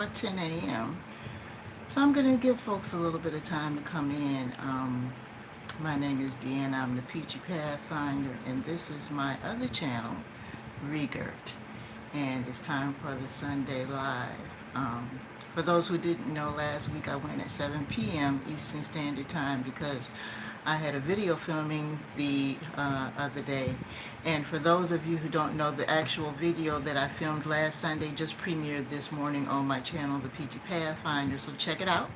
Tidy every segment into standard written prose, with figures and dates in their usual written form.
At 10 a.m. So I'm going to give folks a little bit of time to come in. My name is Deanna. I'm the PeachyPathfinder, and this is my other channel, REGGIRT. And it's time for the Sunday Live. For those who didn't know, last week I went at 7 p.m. Eastern Standard Time because I had a video filming the other day. And for those of you who don't know, the actual video that I filmed last Sunday just premiered this morning on my channel, the Peachy Pathfinder. So check it out.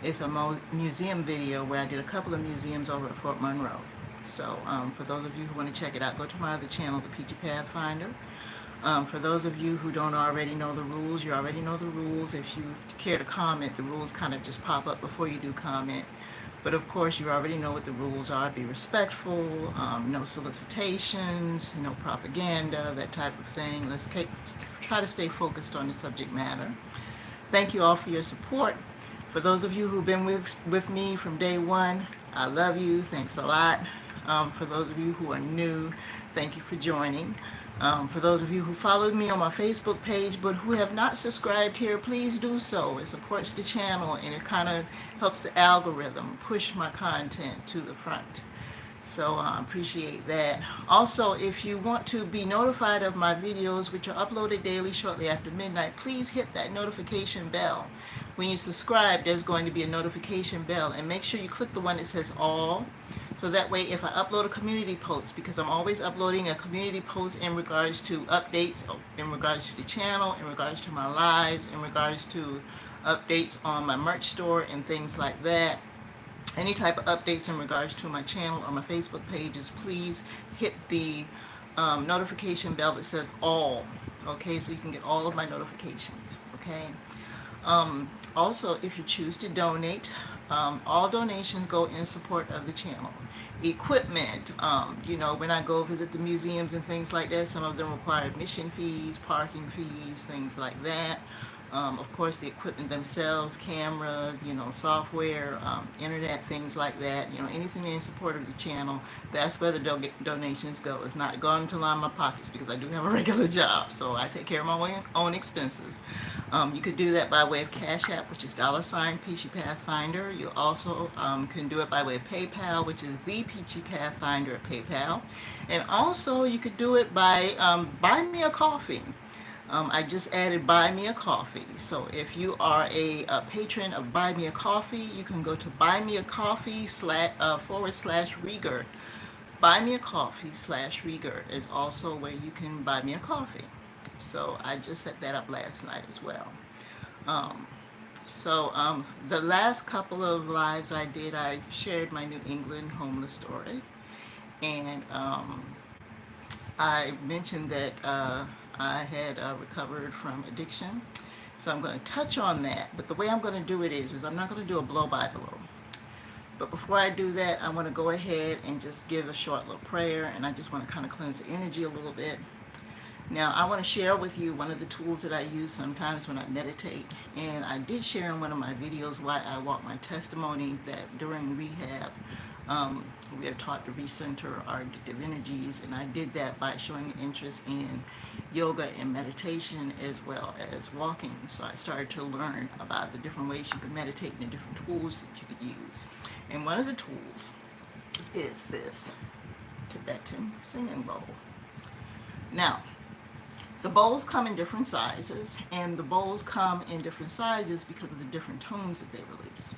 It's a museum video where I did a couple of museums over at Fort Monroe. So for those of you who want to check it out, go to my other channel, the Peachy Pathfinder. For those of you who don't already know the rules, you already know the rules. If you care to comment, the rules kind of just pop up before you do comment. But of course, you already know what the rules are. Be respectful, no solicitations, no propaganda, that type of thing. Let's try to stay focused on the subject matter. Thank you all for your support. For those of you who've been with me from day one, I love you. Thanks a lot. For those of you who are new, thank you for joining. For those of you who followed me on my Facebook page but who have not subscribed here, please do so. It supports the channel and it kind of helps the algorithm push my content to the front. So I appreciate that. Also, if you want to be notified of my videos, which are uploaded daily shortly after midnight, please hit that notification bell. When you subscribe, there's going to be a notification bell, and make sure you click the one that says all. So that way, if I upload a community post, because I'm always uploading a community post in regards to updates, in regards to the channel, in regards to my lives, in regards to updates on my merch store and things like that, any type of updates in regards to my channel or my Facebook pages, please hit the notification bell that says all, okay, so you can get all of my notifications, okay. Also, if you choose to donate, all donations go in support of the channel. Equipment, when I go visit the museums and things like that, some of them require admission fees, parking fees, things like that. Of course, the equipment themselves, camera, software, internet, things like that, anything in support of the channel, that's where the donations go. It's not going to line my pockets because I do have a regular job, so I take care of my own expenses. You could do that by way of CashApp, which is $PeachyPathfinder. You also can do it by way of PayPal, which is the PeachyPathfinder at PayPal. And also, you could do it by Buy Me a Coffee. I just added Buy Me a Coffee. So if you are a patron of Buy Me a Coffee, you can go to buymeacoffee/REGGIRT. Buy Me a Coffee/REGGIRT is also where you can buy me a coffee. So I just set that up last night as well. The last couple of lives I did, I shared my New England homeless story. And I mentioned that I had recovered from addiction. So I'm going to touch on that. But the way I'm going to do it is I'm not going to do a blow-by-blow. But before I do that, I want to go ahead and just give a short little prayer. And I just want to kind of cleanse the energy a little bit. Now, I want to share with you one of the tools that I use sometimes when I meditate. And I did share in one of my videos why I walk my testimony that during rehab, we are taught to recenter our addictive energies. And I did that by showing interest in yoga and meditation as well as walking. So I started to learn about the different ways you can meditate and the different tools that you could use. And one of the tools is this Tibetan singing bowl. Now, the bowls come in different sizes, and the bowls come in different sizes because of the different tones that they release.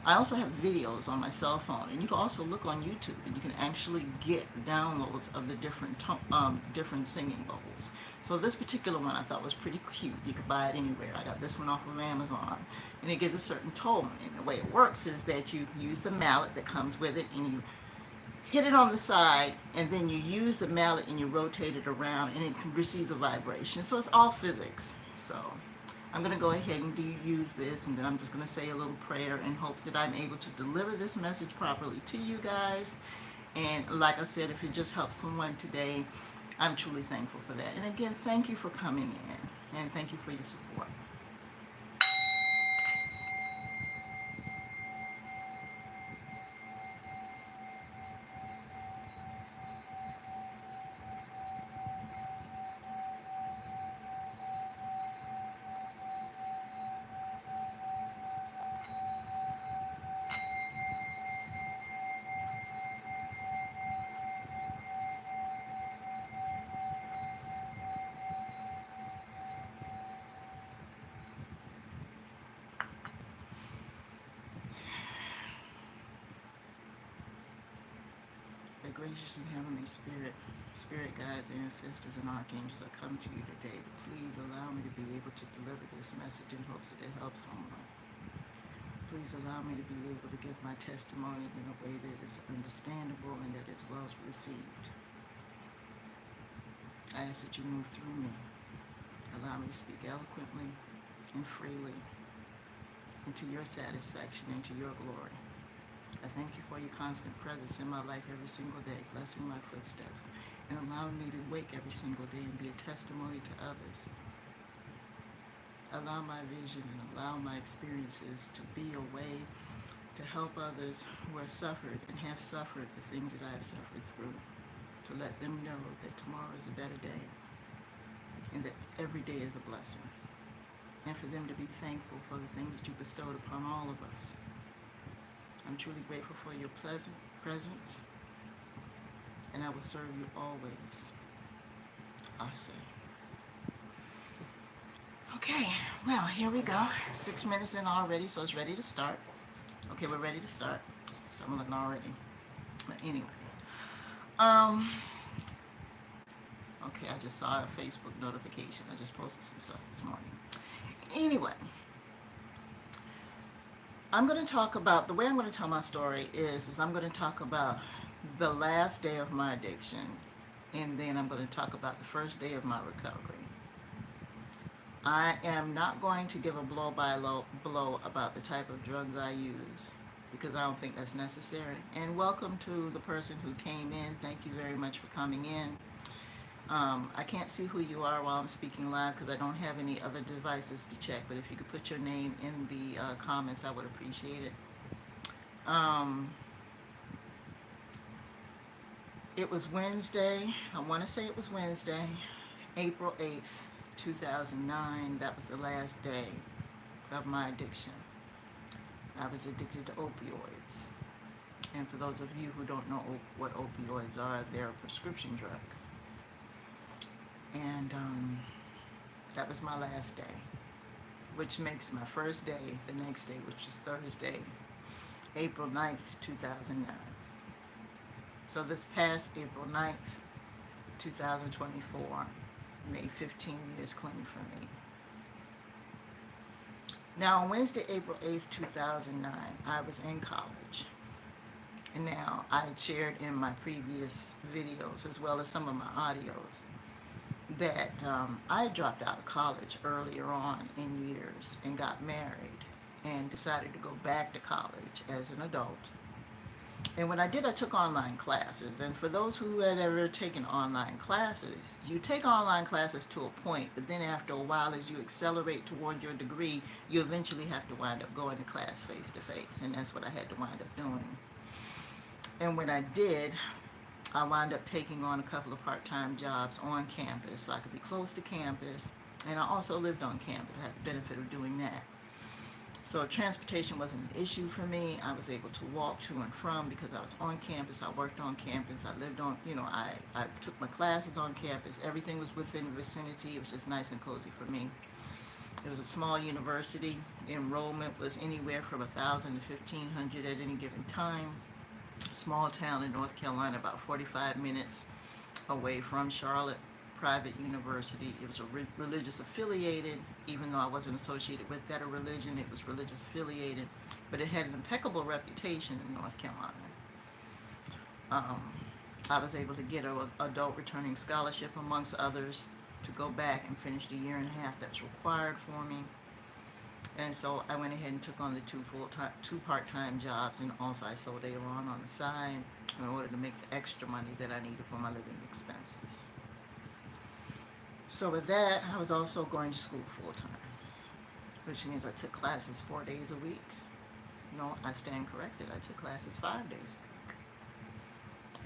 I also have videos on my cell phone, and you can also look on YouTube, and you can actually get downloads of the different singing bowls. So this particular one I thought was pretty cute. You could buy it anywhere. I got this one off of Amazon, and it gives a certain tone. And the way it works is that you use the mallet that comes with it, and you hit it on the side, and then you use the mallet and you rotate it around, and it receives a vibration. So it's all physics. So I'm going to go ahead and use this, and then I'm just going to say a little prayer in hopes that I'm able to deliver this message properly to you guys. And like I said, if it just helps someone today, I'm truly thankful for that. And again, thank you for coming in, and thank you for your support. gracious and heavenly spirit, spirit guides, ancestors, and archangels, I come to you today to please allow me to be able to deliver this message in hopes that it helps someone. Please allow me to be able to give my testimony in a way that is understandable and that is well received. I ask that you move through me. Allow me to speak eloquently and freely and to your satisfaction and to your glory. I thank you for your constant presence in my life every single day, blessing my footsteps and allowing me to wake every single day and be a testimony to others. Allow my vision and allow my experiences to be a way to help others who have suffered and have suffered the things that I have suffered through, to let them know that tomorrow is a better day and that every day is a blessing, and for them to be thankful for the things that you bestowed upon all of us. I'm truly grateful for your pleasant presence, and I will serve you always. I say. Okay, well, here we go. 6 minutes in already, so it's ready to start. Okay, we're ready to start. Stumbling already. But anyway. Okay, I just saw a Facebook notification. I just posted some stuff this morning. Anyway. I'm going to talk about, the way I'm going to tell my story is I'm going to talk about the last day of my addiction, and then I'm going to talk about the first day of my recovery. I am not going to give a blow about the type of drugs I use, because I don't think that's necessary. And welcome to the person who came in. Thank you very much for coming in. I can't see who you are while I'm speaking live because I don't have any other devices to check, but if you could put your name in the comments, I would appreciate it. It was Wednesday. I want to say it was Wednesday, April 8th, 2009. That was the last day of my addiction. I was addicted to opioids. And for those of you who don't know what opioids are, they're a prescription drug. And that was my last day, which makes my first day the next day, which is Thursday, April 9th, 2009. So this past April 9th, 2024, made 15 years clean for me. Now, on Wednesday, April 8th, 2009, I was in college. And now, I had shared in my previous videos, as well as some of my audios, that I dropped out of college earlier on in years and got married and decided to go back to college as an adult. And when I did, I took online classes. And for those who had ever taken online classes, you take online classes to a point, but then after a while, as you accelerate toward your degree, you eventually have to wind up going to class face to face. And that's what I had to wind up doing. And when I did, I wound up taking on a couple of part-time jobs on campus so I could be close to campus, and I also lived on campus. I had the benefit of doing that. So transportation wasn't an issue for me. I was able to walk to and from because I was on campus. I worked on campus. I lived on, I took my classes on campus. Everything was within the vicinity. It was just nice and cozy for me. It was a small university. Enrollment was anywhere from 1,000 to 1,500 at any given time. Small town in North Carolina, about 45 minutes away from Charlotte. Private university. It was a religious affiliated, even though I wasn't associated with that religion. It was religious affiliated, but it had an impeccable reputation in North Carolina. I was able to get an adult returning scholarship, amongst others, to go back and finish the year and a half that's required for me. And so I went ahead and took on the two part-time jobs, and also I sold Avon on the side in order to make the extra money that I needed for my living expenses. So with that, I was also going to school full-time, which means I took classes 4 days a week. No, I stand corrected. I took classes 5 days a week,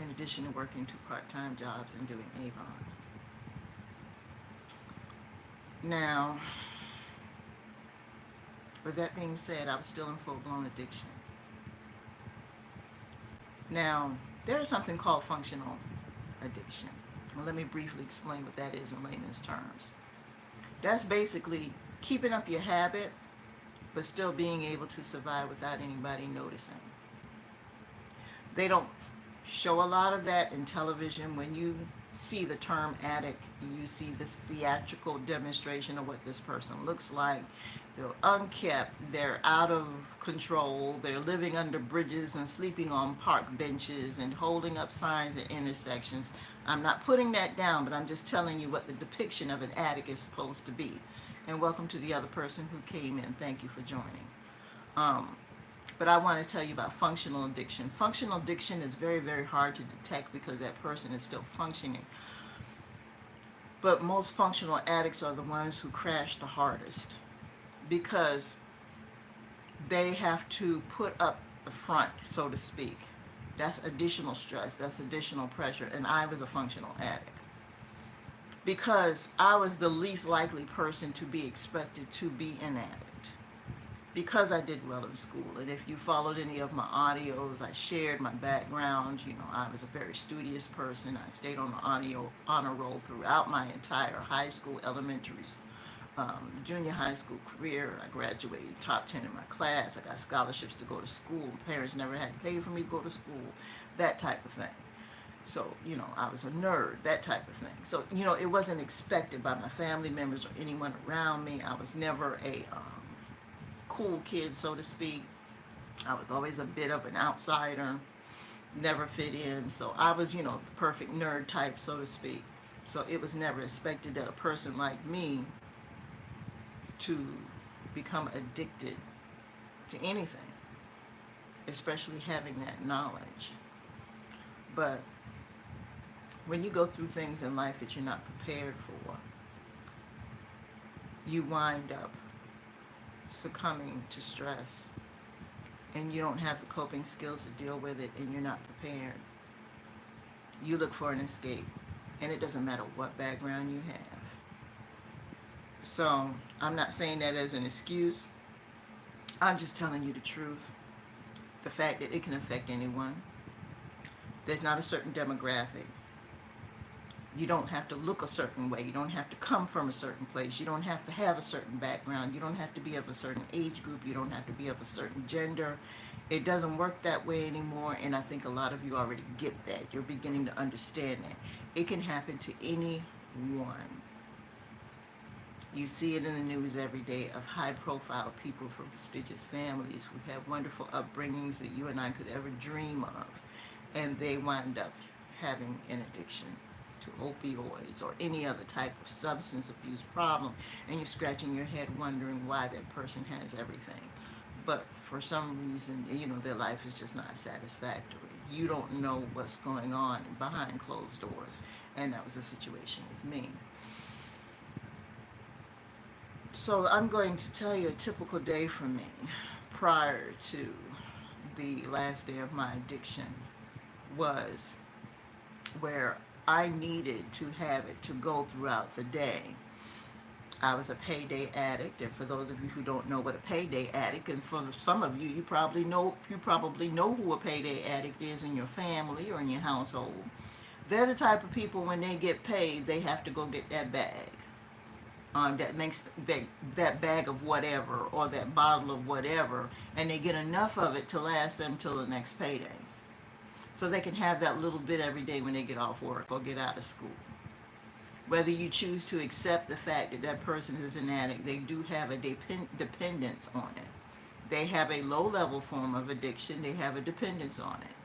in addition to working two part-time jobs and doing Avon. Now, with that being said, I was still in full-blown addiction. Now, there is something called functional addiction. Well, let me briefly explain what that is in layman's terms. That's basically keeping up your habit, but still being able to survive without anybody noticing. They don't show a lot of that in television. When you see the term addict, you see this theatrical demonstration of what this person looks like. They're unkept, they're out of control, they're living under bridges and sleeping on park benches and holding up signs at intersections. I'm not putting that down, but I'm just telling you what the depiction of an addict is supposed to be. And welcome to the other person who came in. Thank you for joining. Um, but I want to tell you about functional addiction. Functional addiction is very, very hard to detect because that person is still functioning. But most functional addicts are the ones who crash the hardest because they have to put up the front, so to speak. That's additional stress, that's additional pressure. And I was a functional addict because I was the least likely person to be expected to be an addict, because I did well in school. And if you followed any of my audios, I shared my background. You know, I was a very studious person. I stayed on the honor roll throughout my entire high school, elementary, junior high school career. I graduated top 10 in my class. I got scholarships to go to school. Parents never had to pay for me to go to school, that type of thing. So, you know, I was a nerd, that type of thing. So, you know, it wasn't expected by my family members or anyone around me. I was never a cool kid, so to speak. I was always a bit of an outsider, never fit in. So I was, you know, the perfect nerd type, so to speak. So it was never expected that a person like me to become addicted to anything, especially having that knowledge. But when you go through things in life that you're not prepared for, you wind up succumbing to stress, and you don't have the coping skills to deal with it, and you're not prepared. You look for an escape, and it doesn't matter what background you have. So I'm not saying that as an excuse. I'm just telling you the truth. The fact that it can affect anyone. There's not a certain demographic. You don't have to look a certain way. You don't have to come from a certain place. You don't have to have a certain background. You don't have to be of a certain age group. You don't have to be of a certain gender. It doesn't work that way anymore, and I think a lot of you already get that. You're beginning to understand that. It can happen to anyone. You see it in the news every day of high-profile people from prestigious families who have wonderful upbringings that you and I could ever dream of, and they wind up having an addiction to opioids or any other type of substance abuse problem, and you're scratching your head wondering why that person has everything. But for some reason, you know, their life is just not satisfactory. You don't know what's going on behind closed doors, and that was the situation with me. So I'm going to tell you a typical day for me prior to the last day of my addiction was where I needed to have it to go throughout the day. I was a payday addict, and for those of you who don't know what a payday addict, and for some of you, you probably know who a payday addict is in your family or in your household. They're the type of people, when they get paid, they have to go get that bag. That makes that bag of whatever, or that bottle of whatever, and they get enough of it to last them till the next payday. So they can have that little bit every day when they get off work or get out of school. Whether you choose to accept the fact that that person is an addict, they do have a dependence on it. They have a low-level form of addiction. They have a dependence on it.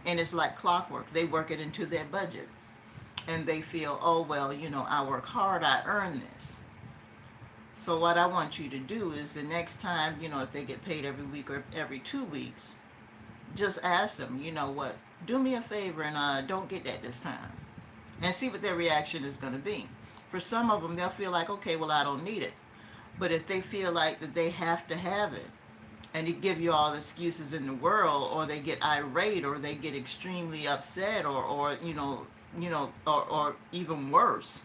And it's like clockwork. They work it into their budget. And they feel, oh, well, you know, I work hard, I earn this. So what I want you to do is the next time, you know, if they get paid every week or every 2 weeks, just ask them, you know what, do me a favor and don't get that this time. And see what their reaction is going to be. For some of them, they'll feel like, okay, well, I don't need it. But if they feel like that they have to have it, and they give you all the excuses in the world, or they get irate, or they get extremely upset, or even worse,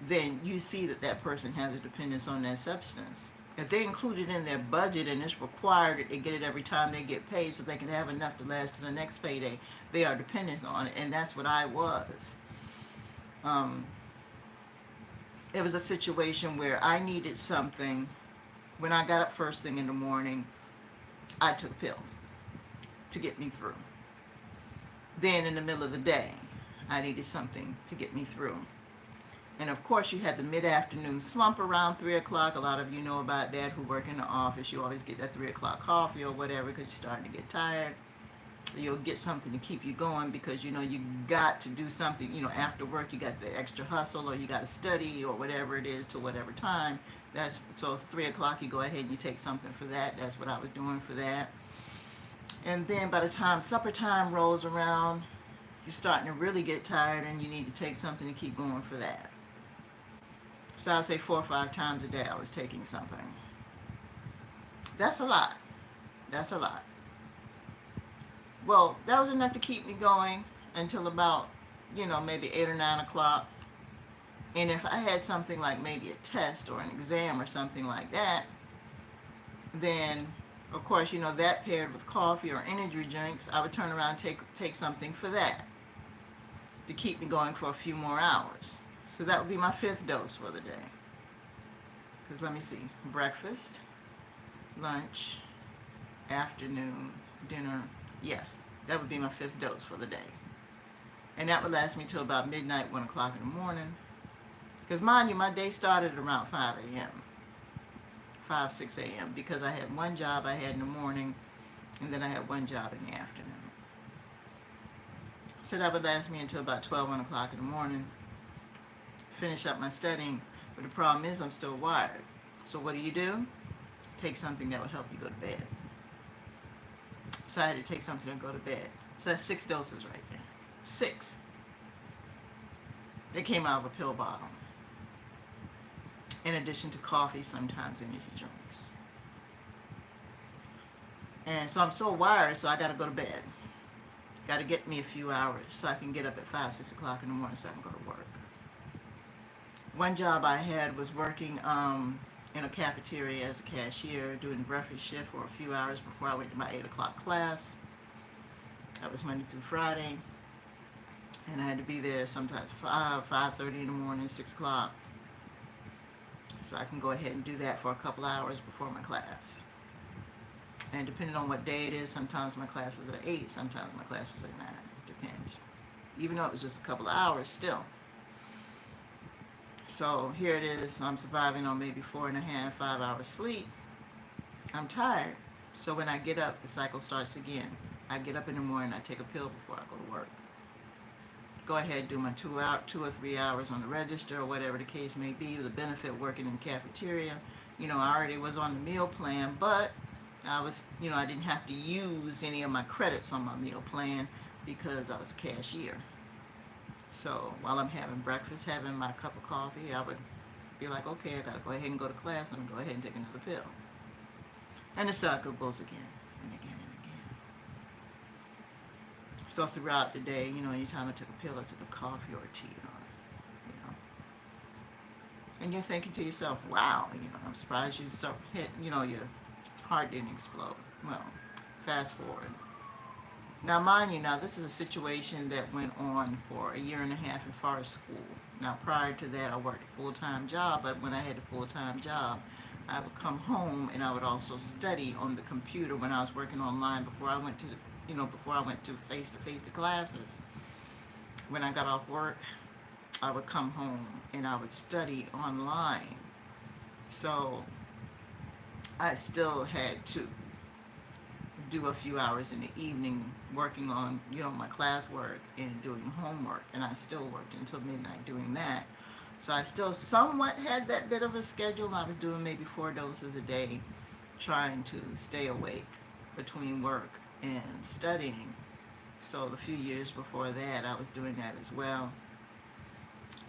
then you see that that person has a dependence on that substance. If they include it in their budget and it's required that they get it every time they get paid so they can have enough to last to the next payday, they are dependent on it, and that's what I was. It was a situation where I needed something. When I got up first thing in the morning, I took a pill to get me through. Then in the middle of the day, I needed something to get me through. And of course, you had the mid-afternoon slump around 3 o'clock. A lot of you know about that who work in the office. You always get that 3 o'clock coffee or whatever because you're starting to get tired. You'll get something to keep you going because you know you got to do something. After work you got the extra hustle, or you got to study, or whatever it is, to whatever time. That's so 3 o'clock you go ahead and you take something for that. That's what I was doing for that. And then by the time supper time rolls around, you're starting to really get tired and you need to take something to keep going for that. So I'll say 4 or 5 times a day I was taking something. That's a lot. That's a lot. Well, that was enough to keep me going until about, maybe 8 or 9 o'clock. And if I had something like maybe a test or an exam or something like that, then, of course, that paired with coffee or energy drinks, I would turn around and take something for that to keep me going for a few more hours. So that would be my 5th dose for the day. Because let me see, breakfast, lunch, afternoon, dinner. Yes, that would be my 5th dose for the day. And that would last me till about midnight, 1 o'clock in the morning. Because mind you, my day started at around 5 a.m. 5, 6 a.m. because I had one job I had in the morning, and then I had one job in the afternoon. So that would last me until about 12, 1 o'clock in the morning. Finish up my studying. But the problem is I'm still wired. So what do? Take something that will help you go to bed. So I had to take something to go to bed. So that's 6 doses right there. 6. They came out of a pill bottle. In addition to coffee, sometimes energy drinks. And so I'm so wired, so I got to go to bed. Got to get me a few hours so I can get up at 5, 6 o'clock in the morning so I can go to work. One job I had was working in a cafeteria as a cashier, doing breakfast shift for a few hours before I went to my 8 o'clock class. That was Monday through Friday. And I had to be there sometimes 5:30 in the morning, 6 o'clock. So I can go ahead and do that for a couple hours before my class. And depending on what day it is, sometimes my class was at 8, sometimes my class was at 9. Depends. Even though it was just a couple of hours still. So here it is, I'm surviving on maybe 4.5, 5 hours sleep. I'm tired. So when I get up, the cycle starts again. I get up in the morning, I take a pill before I go to work. Go ahead, do my 2 or 3 hours on the register or whatever the case may be. The benefit working in the cafeteria. I already was on the meal plan, but I was, I didn't have to use any of my credits on my meal plan because I was cashier. So while I'm having breakfast, having my cup of coffee, I would be like, okay, I gotta go ahead and go to class. I'm gonna go ahead and take another pill. And the cycle goes again and again and again. So throughout the day, anytime I took a pill, I took a coffee or a tea, and you're thinking to yourself, wow, I'm surprised you hit, your heart didn't explode. Well, fast forward. Now, mind you, this is a situation that went on for a year and a half as far as school. Now, prior to that, I worked a full-time job, but when I had a full-time job, I would come home and I would also study on the computer when I was working online before I went to, face-to-face classes. When I got off work, I would come home and I would study online. So I still had to do a few hours in the evening working on, my classwork and doing homework. And I still worked until midnight doing that. So I still somewhat had that bit of a schedule. I was doing maybe 4 doses a day, trying to stay awake between work and studying. So the few years before that, I was doing that as well.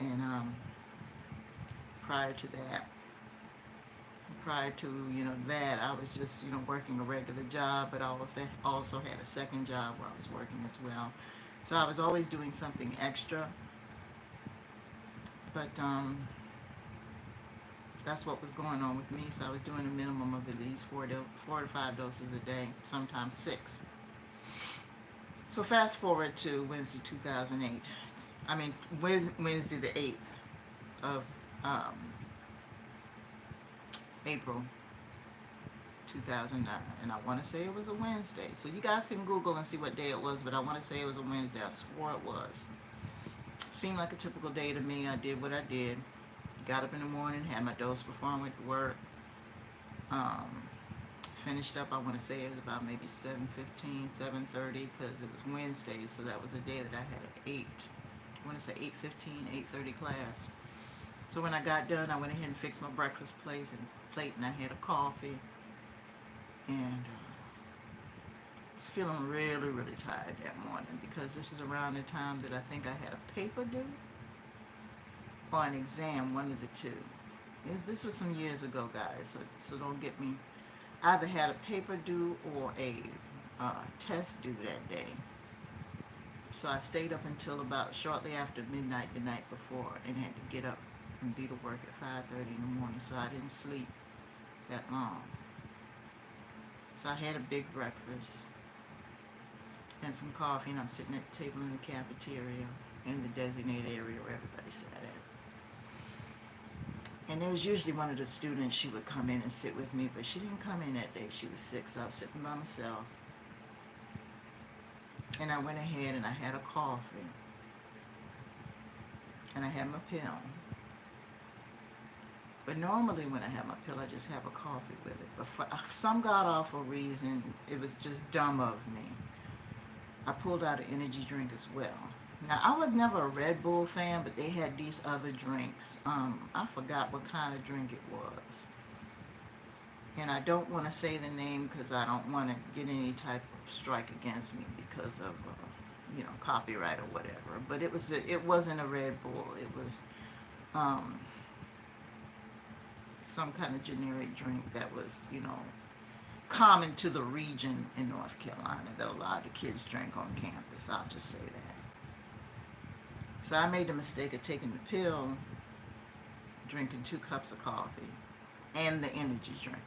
And prior to that, that, I was just, working a regular job, but I also had a second job where I was working as well. So I was always doing something extra. But that's what was going on with me. So I was doing a minimum of at least 4 to 5 doses a day, sometimes 6. So fast forward to Wednesday 2008. Wednesday the 8th of April 2009. And I want to say it was a Wednesday. So you guys can Google and see what day it was, but I want to say it was a Wednesday. I swore it was. Seemed like a typical day to me. I did what I did. Got up in the morning, had my dose before I went to work. Um, Finished up, I want to say it was about maybe 7:15, 7:30, because it was Wednesday, so that was a day that I had an 8, I want to say 8:15, 8:30 class. So when I got done, I went ahead and fixed my breakfast plate, and I had a coffee, and I was feeling really, really tired that morning, because this was around the time that I think I had a paper due, or an exam, one of the two. This was some years ago, guys, so don't get me. I either had a paper due or a test due that day. So I stayed up until about shortly after midnight the night before, and had to get up and be to work at 5:30 in the morning, so I didn't sleep that long. So I had a big breakfast and some coffee, and I'm sitting at the table in the cafeteria in the designated area where everybody sat at. And there was usually one of the students, she would come in and sit with me, but she didn't come in that day. She was sick, so I was sitting by myself. And I went ahead and I had a coffee. And I had my pill. But normally when I have my pill, I just have a coffee with it. But for some god-awful reason, it was just dumb of me. I pulled out an energy drink as well. Now, I was never a Red Bull fan, but they had these other drinks. I forgot what kind of drink it was. And I don't want to say the name because I don't want to get any type of strike against me because of, copyright or whatever. But it wasn't a Red Bull. It was some kind of generic drink that was, common to the region in North Carolina that a lot of the kids drank on campus. I'll just say that. So I made the mistake of taking the pill, drinking 2 cups of coffee, and the energy drink.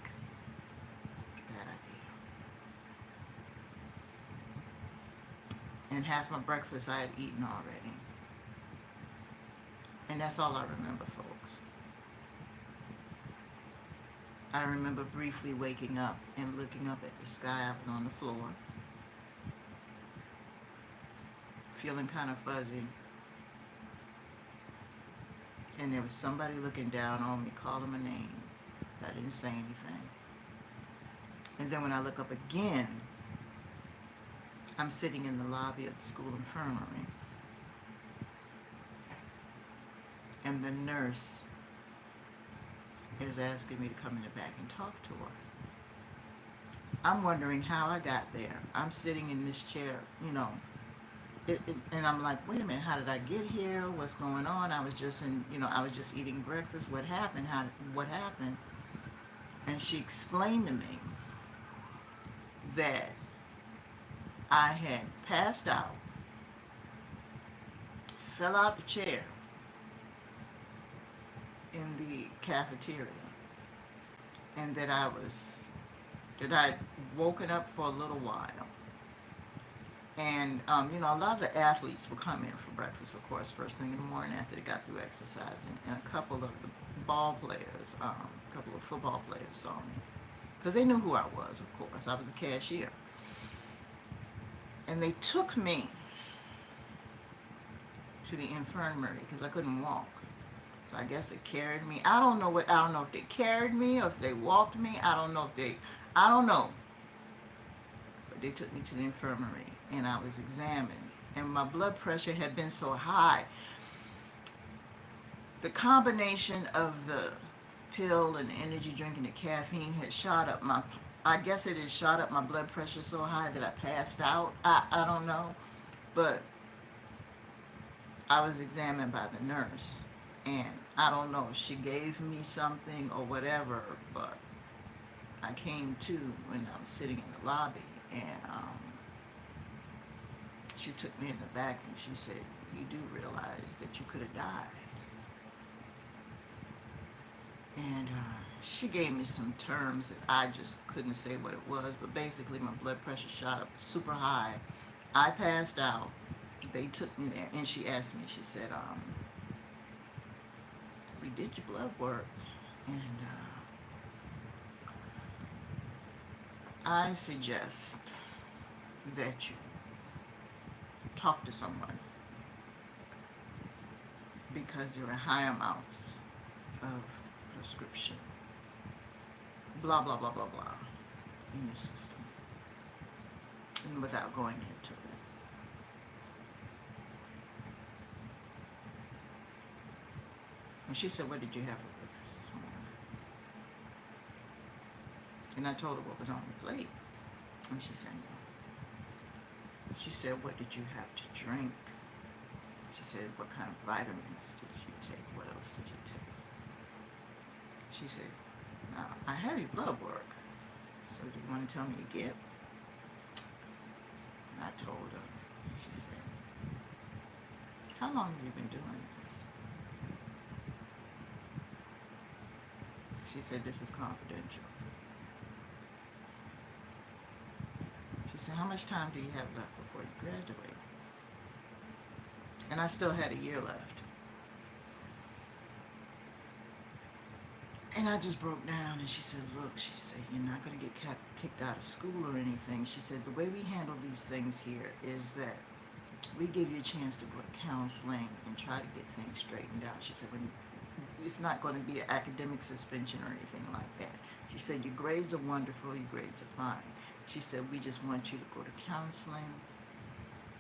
Bad idea. And half my breakfast I had eaten already. And that's all I remember, folks. I remember briefly waking up and looking up at the sky. I was on the floor, feeling kind of fuzzy. And there was somebody looking down on me, calling my name. I didn't say anything. And then when I look up again, I'm sitting in the lobby of the school infirmary. And the nurse is asking me to come in the back and talk to her. I'm wondering how I got there. I'm sitting in this chair, and I'm like, wait a minute, how did I get here? What's going on? I was just eating breakfast. What happened? What happened? And she explained to me that I had passed out, fell out the chair in the cafeteria, and that I'd woken up for a little while. And, a lot of the athletes would come in for breakfast, of course, first thing in the morning after they got through exercising. And a couple of the ball players, a couple of football players saw me. Because they knew who I was, of course. I was a cashier. And they took me to the infirmary because I couldn't walk. So I guess they carried me. I don't know if they carried me or if they walked me. I don't know. But they took me to the infirmary and I was examined. And my blood pressure had been so high. The combination of the pill and the energy drink and the caffeine had shot up my blood pressure so high that I passed out. I don't know. But I was examined by the nurse. And I don't know if she gave me something or whatever, but I came to when I was sitting in the lobby, and she took me in the back and she said, you do realize that you could have died. And she gave me some terms that I just couldn't say what it was, but basically my blood pressure shot up super high. I passed out. They took me there, and she asked me, she said, we did your blood work, and I suggest that you talk to someone, because there are high amounts of prescription, blah, blah, blah, blah, blah, in your system, and without going into it. And she said, what did you have for breakfast this morning? And I told her what was on the plate. And she said, no. She said, what did you have to drink? She said, what kind of vitamins did you take? What else did you take? She said, now, I have your blood work. So do you want to tell me again? And I told her. And she said, how long have you been doing this? She said, this is confidential. She said, how much time do you have left before you graduate? And I still had a year left. And I just broke down, and she said, look, she said, you're not going to get kicked out of school or anything. She said, the way we handle these things here is that we give you a chance to go to counseling and try to get things straightened out. She said, it's not going to be an academic suspension or anything like that. She said, your grades are wonderful, your grades are fine. She said, we just want you to go to counseling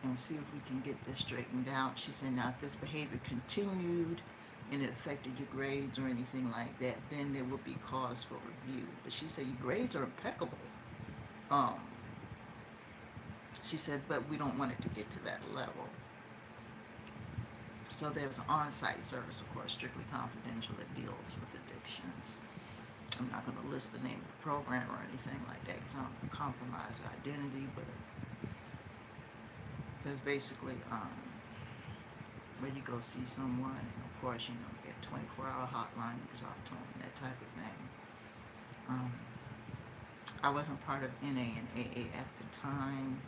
and see if we can get this straightened out. She said, now if this behavior continued and it affected your grades or anything like that, then there would be cause for review. But she said, your grades are impeccable. She said, but we don't want it to get to that level. So there's an on-site service, of course, strictly confidential, that deals with addictions. I'm not going to list the name of the program or anything like that because I don't want to compromise identity, but there's basically where you go see someone, and of course, you know, get 24-hour hotline, you can talk to them, that type of thing. I wasn't part of NA and AA at the time.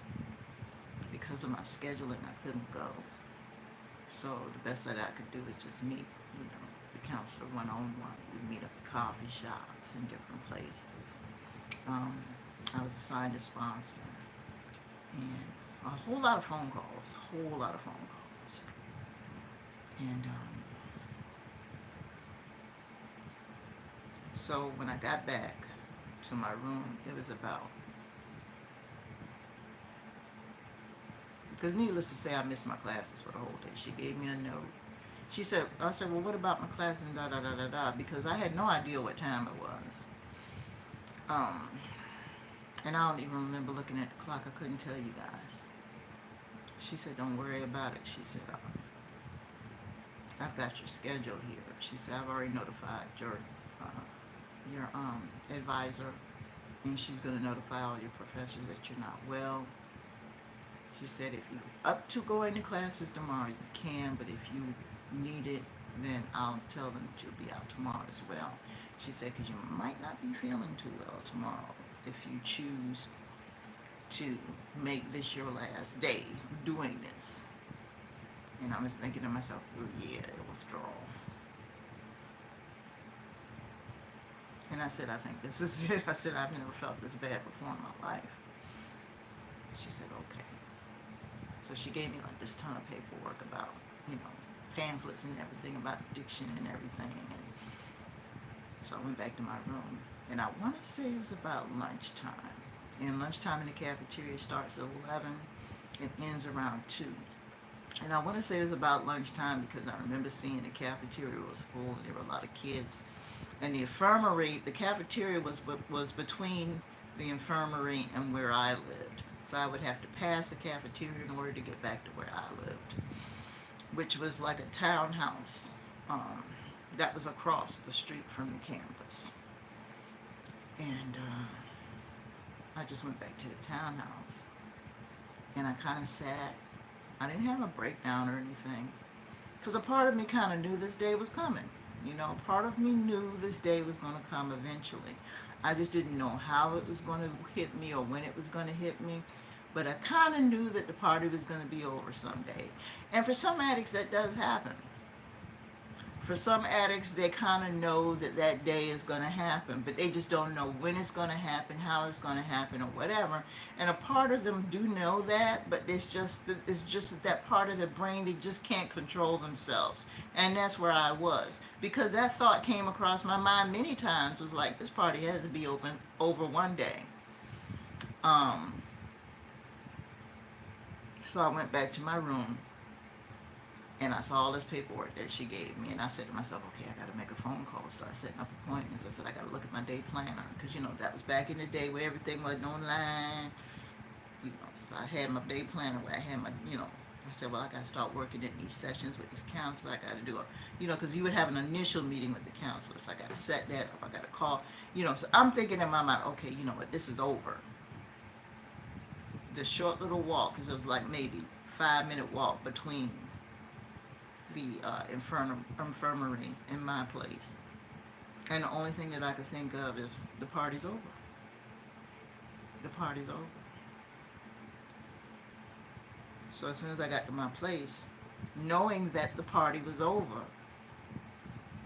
Because of my scheduling, I couldn't go. So the best that I could do is just meet, you know, the counselor one-on-one. We'd meet up at coffee shops in different places. I was assigned a sponsor. And a whole lot of phone calls. And so when I got back to my room, it was about, because needless to say, I missed my classes for the whole day. She gave me a note. She said, I said, well, what about my class and da-da-da-da-da, because I had no idea what time it was. And I don't even remember looking at the clock. I couldn't tell you guys. She said, don't worry about it. She said, I've got your schedule here. She said, I've already notified your advisor, and she's going to notify all your professors that you're not well. She said, if you're up to going to classes tomorrow, you can, but if you need it, then I'll tell them that you'll be out tomorrow as well. She said, because you might not be feeling too well tomorrow if you choose to make this your last day doing this. And I was thinking to myself, oh yeah, withdrawal. And I said, I think this is it. I said, I've never felt this bad before in my life. She said, okay. So she gave me like this ton of paperwork about, you know, pamphlets and everything about addiction and everything. And so I went back to my room. And I want to say it was about lunchtime. And lunchtime in the cafeteria starts at 11 and ends around 2. And I want to say it was about lunchtime because I remember seeing the cafeteria was full and there were a lot of kids. And the infirmary, the cafeteria was between the infirmary and where I lived. So I would have to pass the cafeteria in order to get back to where I lived, which was like a townhouse that was across the street from the campus. And I just went back to the townhouse. And I kind of sat. I didn't have a breakdown or anything, because a part of me kind of knew this day was coming. You know, part of me knew this day was going to come eventually. I just didn't know how it was going to hit me or when it was going to hit me. But I kind of knew that the party was going to be over someday. And for some addicts, that does happen. For some addicts, they kind of know that that day is going to happen, but they just don't know when it's going to happen, how it's going to happen, or whatever. And a part of them do know that, but it's just that that part of their brain, they just can't control themselves. And that's where I was, because that thought came across my mind many times. Was like, this party has to be open over one day. Um, so I went back to my room and I saw all this paperwork that she gave me, and I said to myself, okay, I got to make a phone call, start setting up appointments. I said, I got to look at my day planner, because, that was back in the day where everything wasn't online, so I had my day planner where I had my, I said, well, I got to start working in these sessions with this counselor. I got to do it, because you would have an initial meeting with the counselor, so I got to set that up. I got to call, so I'm thinking in my mind, okay, you know what, this is over. The short little walk, because it was like maybe 5-minute walk between the infirmary in my place. And the only thing that I could think of is the party's over. The party's over. So as soon as I got to my place, knowing that the party was over,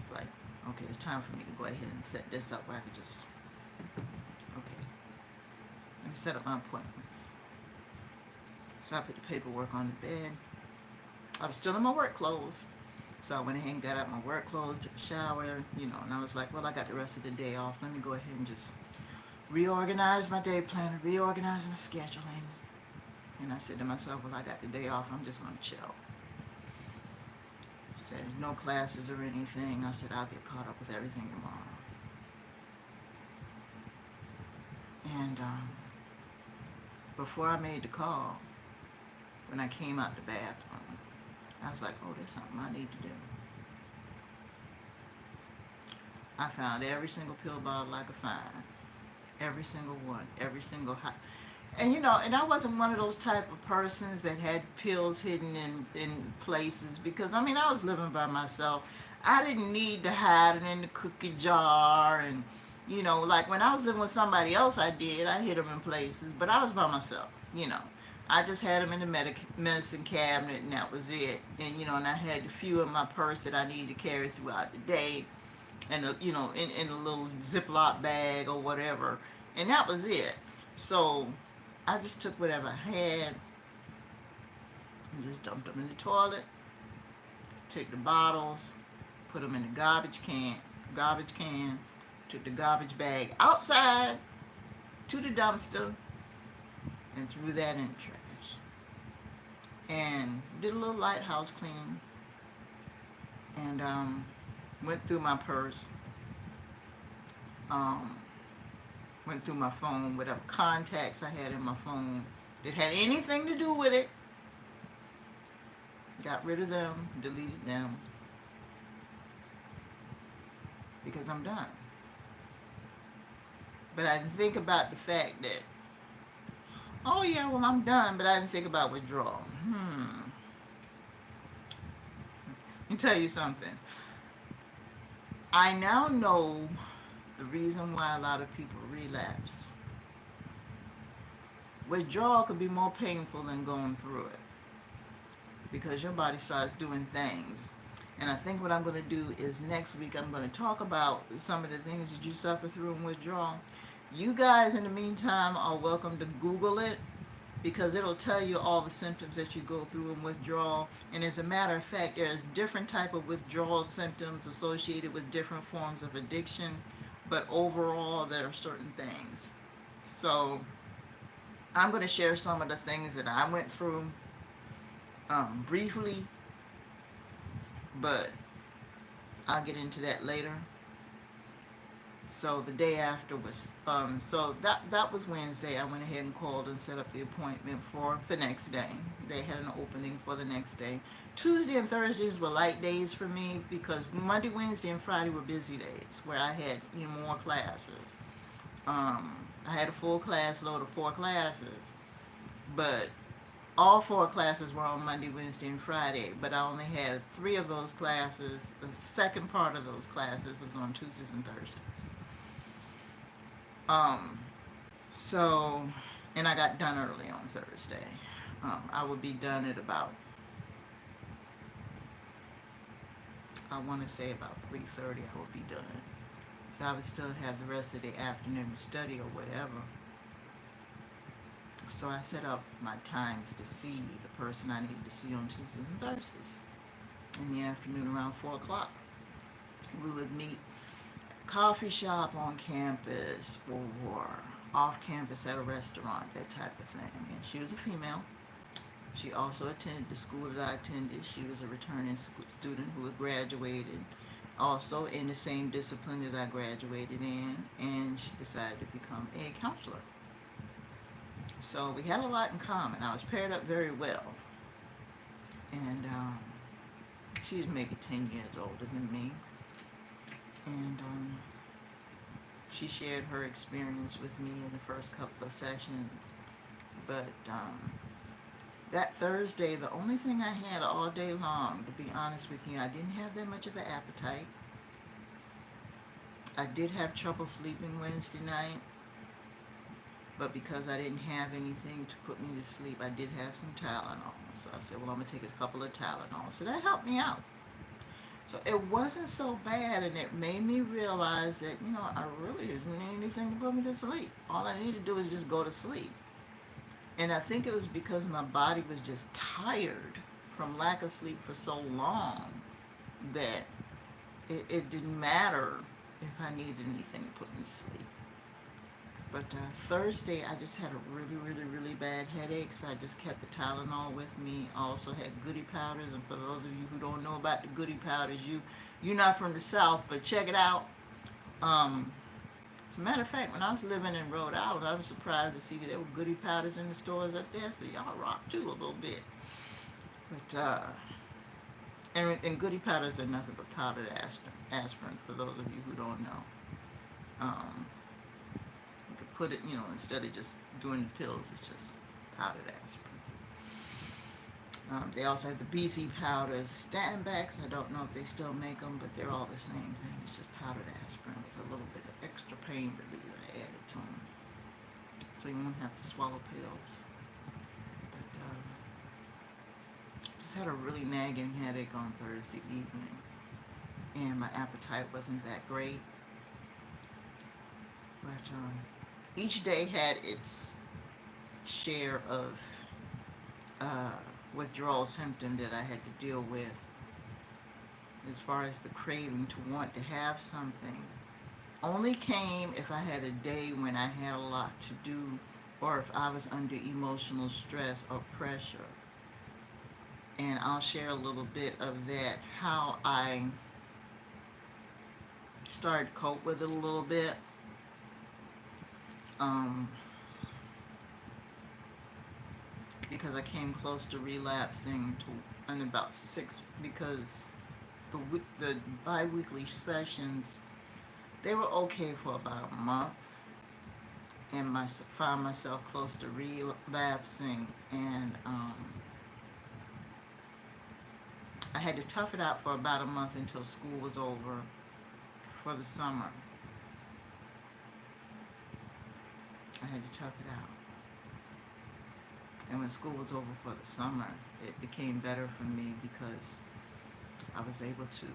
it's like, okay, it's time for me to go ahead and set this up where I could just, okay, let me set up my appointments. So I put the paperwork on the bed. I was still in my work clothes. So I went ahead and got out my work clothes, took a shower, and I was like, well, I got the rest of the day off. Let me go ahead and just reorganize my day planner, reorganize my scheduling. And I said to myself, well, I got the day off. I'm just going to chill. Said no classes or anything. I said, I'll get caught up with everything tomorrow. And before I made the call, when I came out the bathroom, I was like, oh, there's something I need to do. I found every single pill bottle I could find. Every single one. Every single hot. And and I wasn't one of those type of persons that had pills hidden in places, because, I was living by myself. I didn't need to hide it in the cookie jar, and, like when I was living with somebody else, I did. I hid them in places, but I was by myself, I just had them in the medicine cabinet, and that was it. And, and I had a few in my purse that I needed to carry throughout the day, and, in a little Ziploc bag or whatever. And that was it. So I just took whatever I had and just dumped them in the toilet, took the bottles, put them in the garbage can, took the garbage bag outside to the dumpster, and threw that in the trash. And did a little lighthouse cleaning, and went through my purse, went through my phone, whatever contacts I had in my phone that had anything to do with it, got rid of them, deleted them, because I'm done. But I didn't think about the fact that, oh yeah, well, I'm done, but I didn't think about withdrawal. Let me tell you something. I now know the reason why a lot of people relapse. Withdrawal could be more painful than going through it, because your body starts doing things. And I think what I'm going to do is next week I'm going to talk about some of the things that you suffer through in withdrawal. You guys, in the meantime, are welcome to Google it, because it'll tell you all the symptoms that you go through in withdrawal. And as a matter of fact, there's different type of withdrawal symptoms associated with different forms of addiction, but overall there are certain things. So I'm going to share some of the things that I went through briefly, but I'll get into that later. So the day after was, so that was Wednesday. I went ahead and called and set up the appointment for the next day. They had an opening for the next day. Tuesday and Thursdays were light days for me, because Monday, Wednesday, and Friday were busy days where I had more classes. I had a full class load of 4 classes, but all 4 classes were on Monday, Wednesday, and Friday, but I only had 3 of those classes. The second part of those classes was on Tuesdays and Thursdays. So, and I got done early on Thursday. I would be done at about I want to say about 3:30 I would be done. So I would still have the rest of the afternoon to study or whatever. So I set up my times to see the person I needed to see on Tuesdays and Thursdays. In the afternoon around 4 o'clock, we would meet coffee shop on campus or off campus at a restaurant, that type of thing. And she was a female. She also attended the school that I attended. She was a returning student who had graduated also in the same discipline that I graduated in, and she decided to become a counselor. So we had a lot in common. I was paired up very well. And she's maybe 10 years older than me. And she shared her experience with me in the first couple of sessions. But that Thursday, the only thing I had all day long, to be honest with you, I didn't have that much of an appetite. I did have trouble sleeping Wednesday night, but because I didn't have anything to put me to sleep, I did have some Tylenol. So I said, well, I'm going to take a couple of Tylenol. So that helped me out. So it wasn't so bad, and it made me realize that, I really didn't need anything to put me to sleep. All I needed to do was just go to sleep. And I think it was because my body was just tired from lack of sleep for so long that it didn't matter if I needed anything to put me to sleep. But Thursday, I just had a really, really, really bad headache, so I just kept the Tylenol with me. I also had goody powders, and for those of you who don't know about the goody powders, you're not from the South, but check it out. As a matter of fact, when I was living in Rhode Island, I was surprised to see that there were goody powders in the stores up there, so y'all rock too a little bit. But, and goody powders are nothing but powdered aspirin, for those of you who don't know. You could put it, instead of just doing the pills, it's just powdered aspirin. They also have the BC powders, Stanbacks. I don't know if they still make them, but they're all the same thing. It's just powdered aspirin with a little bit of extra pain reliever added to them, so you won't have to swallow pills. But just had a really nagging headache on Thursday evening, and my appetite wasn't that great. But each day had its share of withdrawal symptom that I had to deal with, as far as the craving to want to have something. Only came if I had a day when I had a lot to do, or if I was under emotional stress or pressure. And I'll share a little bit of that, how I started to cope with it a little bit. Because I came close to relapsing in about 6, because the bi-weekly sessions, they were okay for about a month, and found myself close to relapsing, and I had to tough it out for about a month until school was over for the summer. I had to tough it out. And when school was over for the summer, it became better for me because I was able to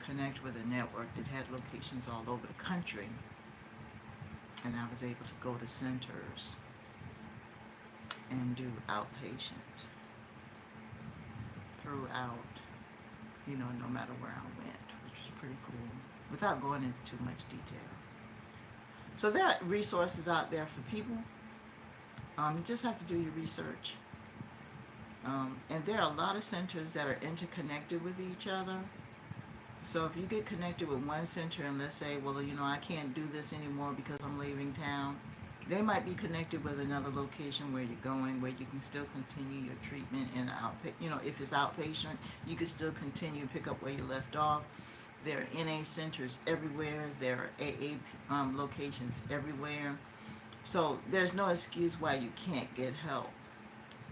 connect with a network that had locations all over the country. And I was able to go to centers and do outpatient throughout, no matter where I went, which was pretty cool, without going into too much detail. So there are resources out there for people. You just have to do your research. And there are a lot of centers that are interconnected with each other. So if you get connected with one center and let's say, well, I can't do this anymore because I'm leaving town, they might be connected with another location where you're going, where you can still continue your treatment in if it's outpatient, you can still continue to pick up where you left off. There are NA centers everywhere. There are AA locations everywhere. So there's no excuse why you can't get help.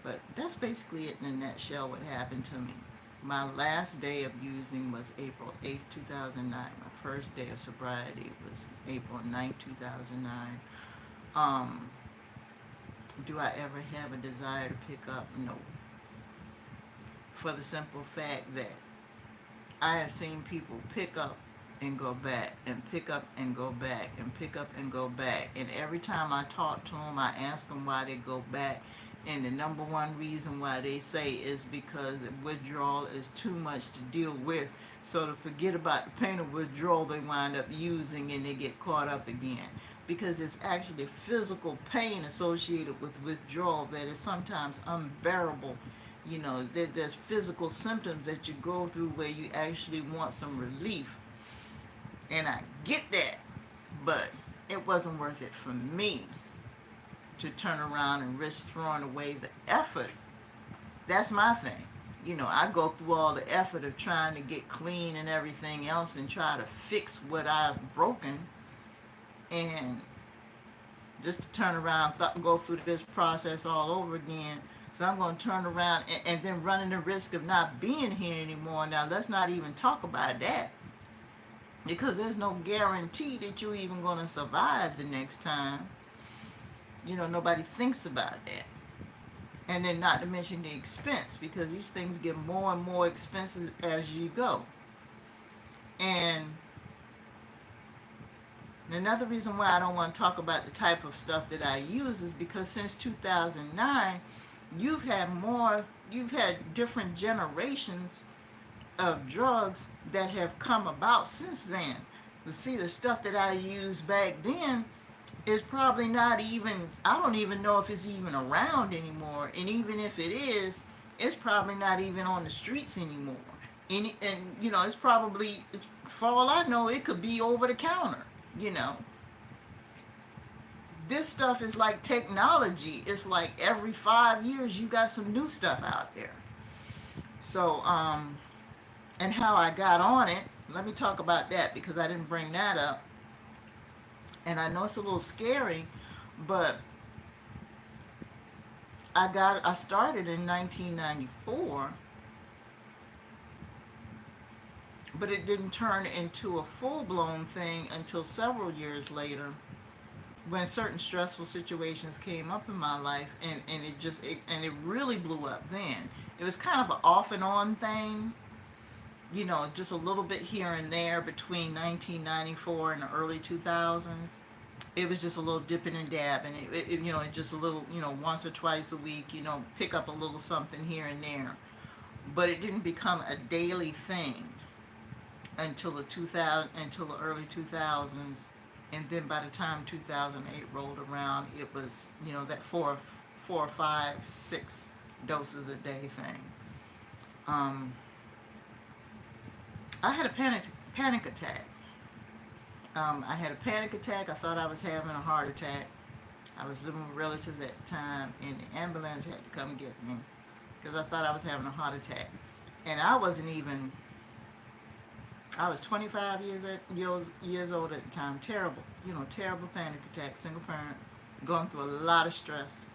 But that's basically it in a nutshell what happened to me. My last day of using was April 8th, 2009. My first day of sobriety was April 9th, 2009. Do I ever have a desire to pick up? No. For the simple fact that I have seen people pick up and go back and pick up and go back and pick up and go back. And every time I talk to them, I ask them why they go back. And the number one reason why they say is because withdrawal is too much to deal with. So to forget about the pain of withdrawal, they wind up using and they get caught up again. Because it's actually physical pain associated with withdrawal that is sometimes unbearable. You know, there's physical symptoms that you go through where you actually want some relief. And I get that, but it wasn't worth it for me to turn around and risk throwing away the effort. That's my thing. You know, I go through all the effort of trying to get clean and everything else and try to fix what I've broken, and just to turn around, go through this process all over again. So I'm going to turn around and then running the risk of not being here anymore. Now, let's not even talk about that, because there's no guarantee that you're even going to survive the next time. You know, nobody thinks about that. And then not to mention the expense, because these things get more and more expensive as you go. And another reason why I don't want to talk about the type of stuff that I use is because since 2009, you've had different generations of drugs that have come about since then. To see the stuff that I used back then is probably not even, I don't even know if it's even around anymore. And even if it is, it's probably not even on the streets anymore. And you know, it's probably, for all I know, it could be over the counter, you know. This stuff is like technology. It's like every 5 years you got some new stuff out there. So, and how I got on it, let me talk about that, because I didn't bring that up. And I know it's a little scary, but I started in 1994, but it didn't turn into a full-blown thing until several years later, when certain stressful situations came up in my life, and it really blew up then. It was kind of an off and on thing, you know, just a little bit here and there between 1994 and the early 2000s. It was just a little dipping and dabbing. You know, just a little, you know, once or twice a week, you know, pick up a little something here and there. But it didn't become a daily thing until the early 2000s. And then by the time 2008 rolled around, it was, you know, that four or five, 6 doses a day thing. I had a panic attack. I had a panic attack. I thought I was having a heart attack. I was living with relatives at the time, and the ambulance had to come get me because I thought I was having a heart attack. And I was 25 years old at the time. Terrible, you know, terrible panic attack, single parent, going through a lot of stress.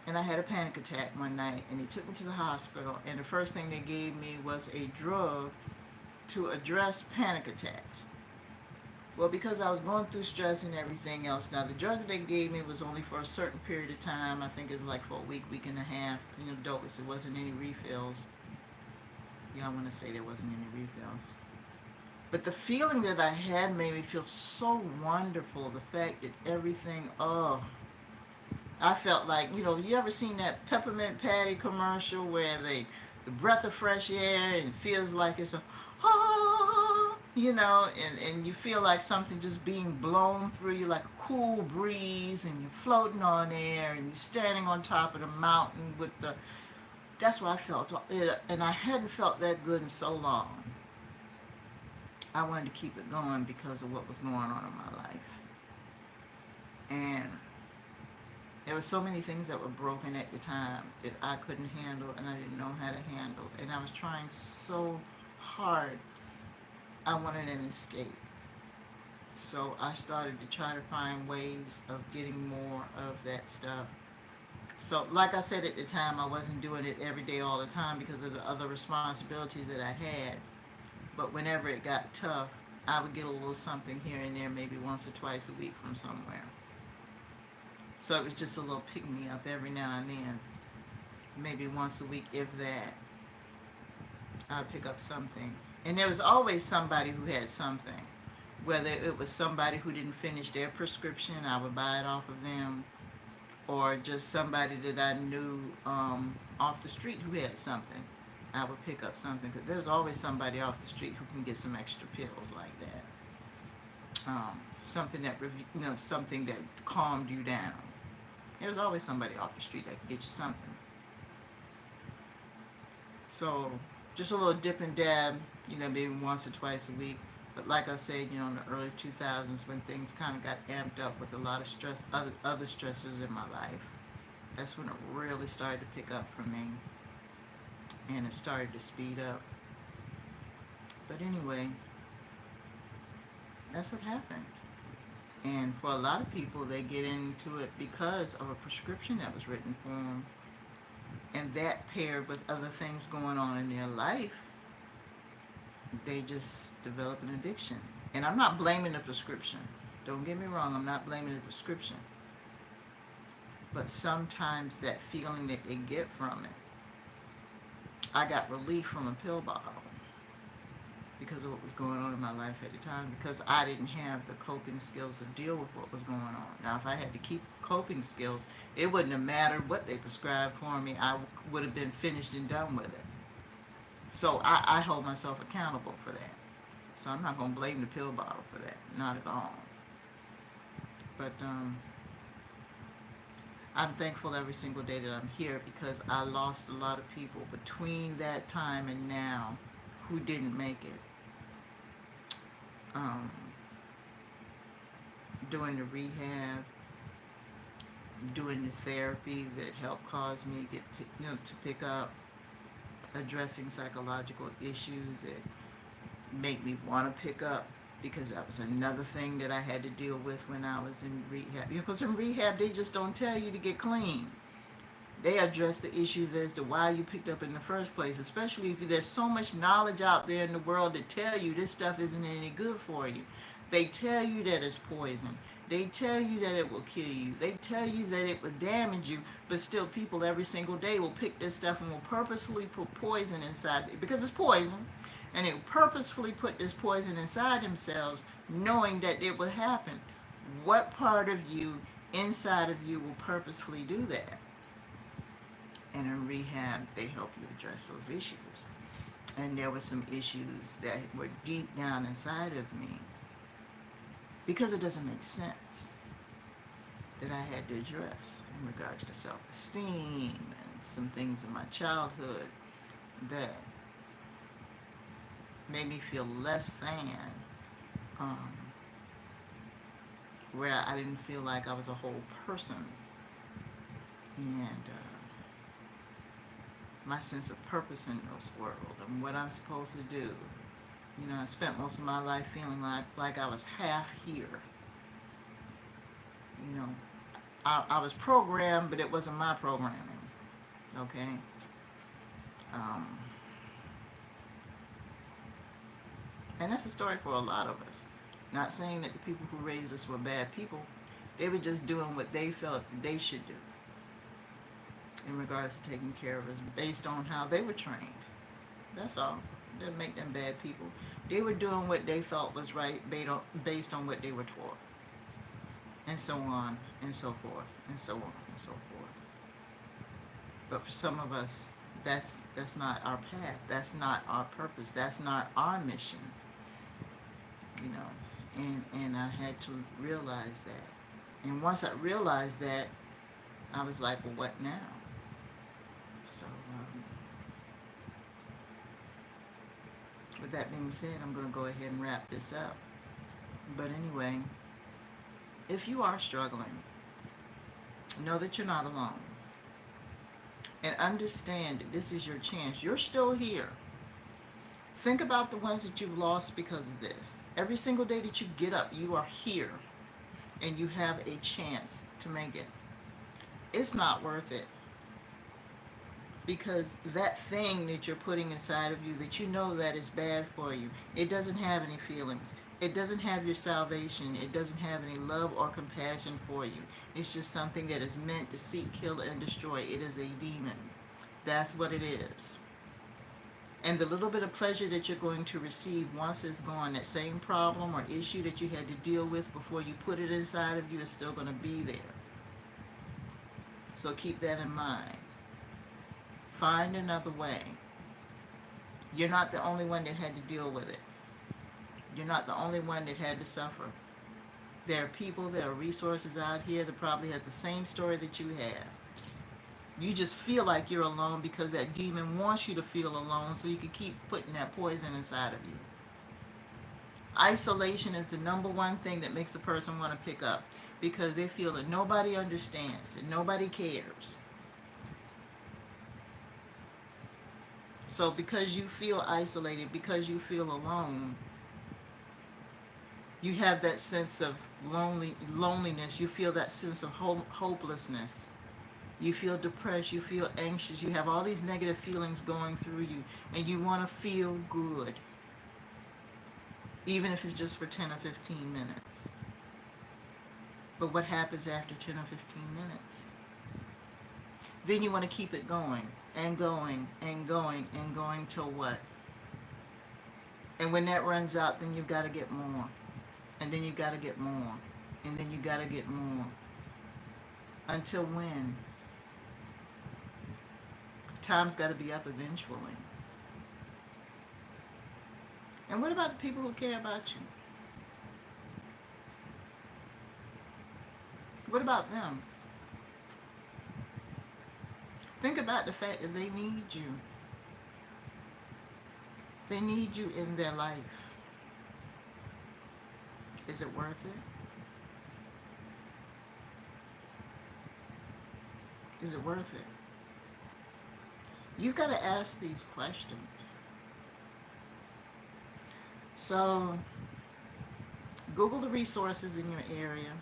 And I had a panic attack one night, and they took me to the hospital, and the first thing they gave me was a drug to address panic attacks. Well, because I was going through stress and everything else. Now, the drug that they gave me was only for a certain period of time. I think it was like for a week and a half. You know, dose. It wasn't any refills. Yeah, I want to say there wasn't any refills. But the feeling that I had made me feel so wonderful. The fact that everything, I felt like, you know, you ever seen that peppermint patty commercial where the breath of fresh air, and it feels like it's you know, and you feel like something just being blown through you like a cool breeze, and you're floating on air, and you're standing on top of the mountain with that's what I felt. And I hadn't felt that good in so long. I wanted to keep it going because of what was going on in my life. And there were so many things that were broken at the time that I couldn't handle, and I didn't know how to handle. And I was trying so hard. I wanted an escape. So I started to try to find ways of getting more of that stuff. So like I said at the time, I wasn't doing it every day all the time because of the other responsibilities that I had. But whenever it got tough, I would get a little something here and there, maybe once or twice a week from somewhere. So it was just a little pick-me-up every now and then, maybe once a week, if that. I would pick up something. And there was always somebody who had something. Whether it was somebody who didn't finish their prescription, I would buy it off of them, or just somebody that I knew off the street who had something. I would pick up something, because there's always somebody off the street who can get some extra pills like that. Something that something that calmed you down. There's always somebody off the street that can get you something. So just a little dip and dab, maybe once or twice a week. But like I said, in the early 2000s, when things kind of got amped up with a lot of stress, other stressors in my life, that's when it really started to pick up for me, and it started to speed up. But anyway, that's what happened. And for a lot of people, they get into it because of a prescription that was written for them, and that paired with other things going on in their life, they just develop an addiction. And I'm not blaming the prescription. Don't get me wrong, I'm not blaming the prescription. But sometimes that feeling that they get from it, I got relief from a pill bottle because of what was going on in my life at the time, because I didn't have the coping skills to deal with what was going on. Now, if I had to keep coping skills, it wouldn't have mattered what they prescribed for me. I would have been finished and done with it. So I hold myself accountable for that. So I'm not going to blame the pill bottle for that. Not at all. But I'm thankful every single day that I'm here, because I lost a lot of people between that time and now who didn't make it. Doing the rehab, doing the therapy that helped cause me to pick up, addressing psychological issues that make me want to pick up, because that was another thing that I had to deal with when I was in rehab. Because in rehab, they just don't tell you to get clean. They address the issues as to why you picked up in the first place, especially if there's so much knowledge out there in the world that tell you this stuff isn't any good for you. They tell you that it's poison. They tell you that it will kill you. They tell you that it will damage you, but still people every single day will pick this stuff and will purposefully put poison inside it, because it's poison, and they will purposefully put this poison inside themselves knowing that it will happen. What part of you, inside of you, will purposefully do that? And in rehab, they help you address those issues. And there were some issues that were deep down inside of me, because it doesn't make sense, that I had to address in regards to self-esteem and some things in my childhood that made me feel less than, where I didn't feel like I was a whole person. And my sense of purpose in this world and what I'm supposed to do. I spent most of my life feeling like I was half here. I was programmed, but it wasn't my programming. Okay? And that's a story for a lot of us. Not saying that the people who raised us were bad people. They were just doing what they felt they should do in regards to taking care of us based on how they were trained. That's all. It doesn't make them bad people. They were doing what they thought was right based on what they were taught. And so on and so forth and so on and so forth. But for some of us, that's not our path. That's not our purpose. That's not our mission. And I had to realize that. And once I realized that, I was like, well, what now? So, with that being said, I'm going to go ahead and wrap this up. But anyway, if you are struggling, know that you're not alone. And understand that this is your chance. You're still here. Think about the ones that you've lost because of this. Every single day that you get up, you are here. And you have a chance to make it. It's not worth it. Because that thing that you're putting inside of you that you know that is bad for you, it doesn't have any feelings. It doesn't have your salvation. It doesn't have any love or compassion for you. It's just something that is meant to seek, kill, and destroy. It is a demon. That's what it is. And the little bit of pleasure that you're going to receive once it's gone, that same problem or issue that you had to deal with before you put it inside of you is still going to be there. So keep that in mind. Find another way. You're not the only one that had to deal with it. You're not the only one that had to suffer. There are people, there are resources out here that probably have the same story that you have. You just feel like you're alone because that demon wants you to feel alone so you can keep putting that poison inside of you. Isolation is the number one thing that makes a person want to pick up, because they feel that nobody understands and nobody cares. So because you feel isolated, because you feel alone, you have that sense of loneliness. You feel that sense of hopelessness. You feel depressed, you feel anxious, you have all these negative feelings going through you, and you want to feel good, even if it's just for 10 or 15 minutes. But what happens after 10 or 15 minutes? Then you want to keep it going, and going, and going, and going till what? And when that runs out, then you've got to get more, and then you've got to get more, and then you've got to get more. Until when? Time's got to be up eventually. And what about the people who care about you? What about them? Think about the fact that they need you. They need you in their life. Is it worth it? Is it worth it? You've got to ask these questions. So, Google the resources in your area.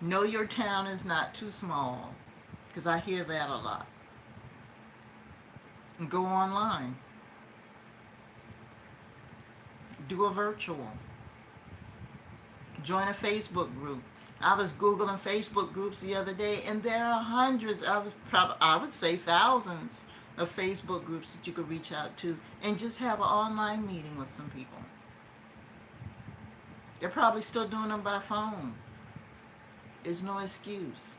Know your town is not too small, because I hear that a lot. And go online. Do a virtual. Join a Facebook group. I was Googling Facebook groups the other day, and there are hundreds, I would say thousands of Facebook groups that you could reach out to and just have an online meeting with some people. They're probably still doing them by phone. There's no excuse.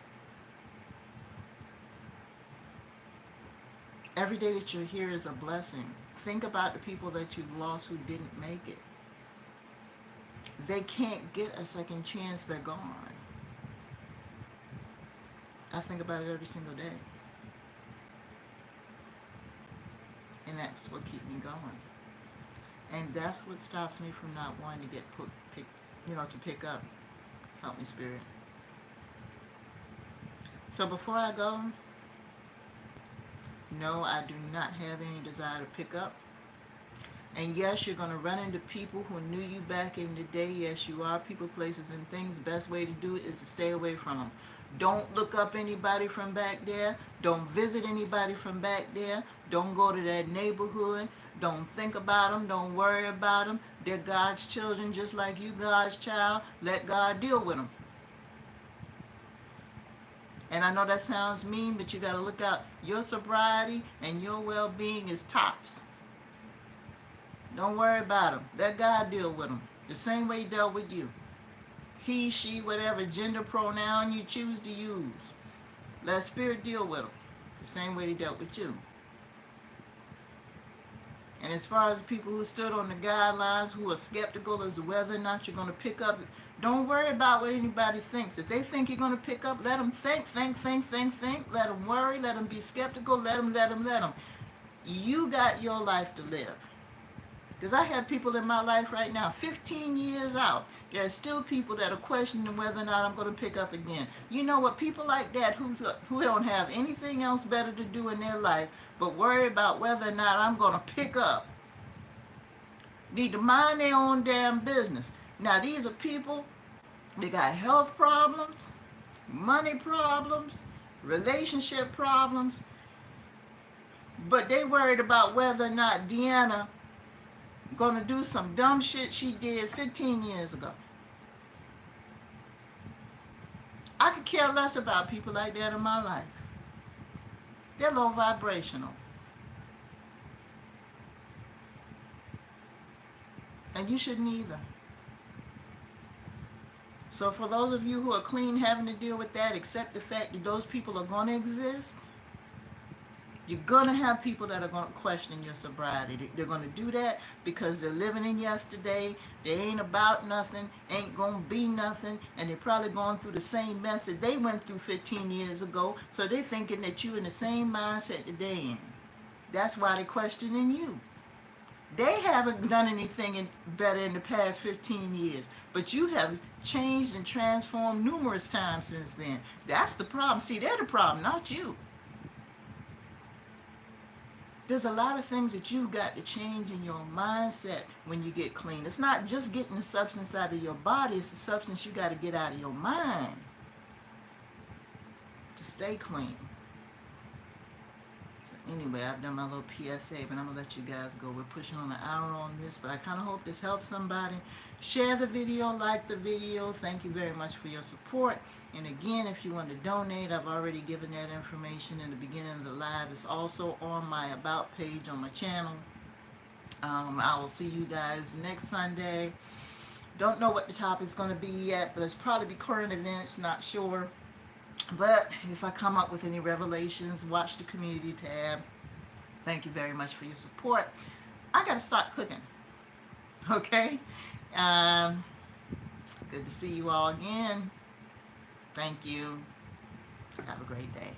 Every day that you're here is a blessing. Think about the people that you've lost who didn't make it. They can't get a second chance. They're gone. I think about it every single day. And that's what keeps me going. And that's what stops me from not wanting to get to pick up. Help me, Spirit. So before I go, no, I do not have any desire to pick up. And yes, you're going to run into people who knew you back in the day. Yes, you are. People, places, and things. The best way to do it is to stay away from them. Don't look up anybody from back there. Don't visit anybody from back there. Don't go to that neighborhood. Don't think about them. Don't worry about them. They're God's children just like you, God's child. Let God deal with them. And I know that sounds mean, but you got to look out. Your sobriety and your well-being is tops. Don't worry about them. Let God deal with them. The same way he dealt with you. He, she, whatever gender pronoun you choose to use. Let Spirit deal with them. The same way he dealt with you. And as far as the people who stood on the guidelines, who are skeptical as to whether or not you're going to pick up, don't worry about what anybody thinks. If they think you're going to pick up, let them think. Let them worry. Let them be skeptical. Let them. You got your life to live. Because I have people in my life right now, 15 years out, there are still people that are questioning whether or not I'm going to pick up again. You know what? People like that who don't have anything else better to do in their life but worry about whether or not I'm going to pick up need to mind their own damn business. Now, these are people, they got health problems, money problems, relationship problems, but they worried about whether or not Deanna going to do some dumb shit she did 15 years ago. I could care less about people like that in my life. They're low vibrational. And you shouldn't either. So for those of you who are clean having to deal with that, accept the fact that those people are going to exist. You're going to have people that are going to question your sobriety. They're going to do that because they're living in yesterday. They ain't about nothing, ain't going to be nothing, and they're probably going through the same mess that they went through 15 years ago. So they're thinking that you're in the same mindset that they're in. That's why they're questioning you. They haven't done anything better in the past 15 years, but you have changed and transformed numerous times since then. That's the problem. See, they're the problem, not you. There's a lot of things that you've got to change in your mindset when you get clean. It's not just getting the substance out of your body, it's the substance you got to get out of your mind to stay clean. Anyway, I've done my little PSA, but I'm going to let you guys go. We're pushing on an hour on this, but I kind of hope this helps somebody. Share the video, like the video. Thank you very much for your support. And again, if you want to donate, I've already given that information in the beginning of the live. It's also on my About page on my channel. I will see you guys next Sunday. Don't know what the topic's going to be yet, but it's probably be current events, not sure. But if I come up with any revelations, watch the community tab. Thank you very much for your support. I got to start cooking. Okay? Good to see you all again. Thank you. Have a great day.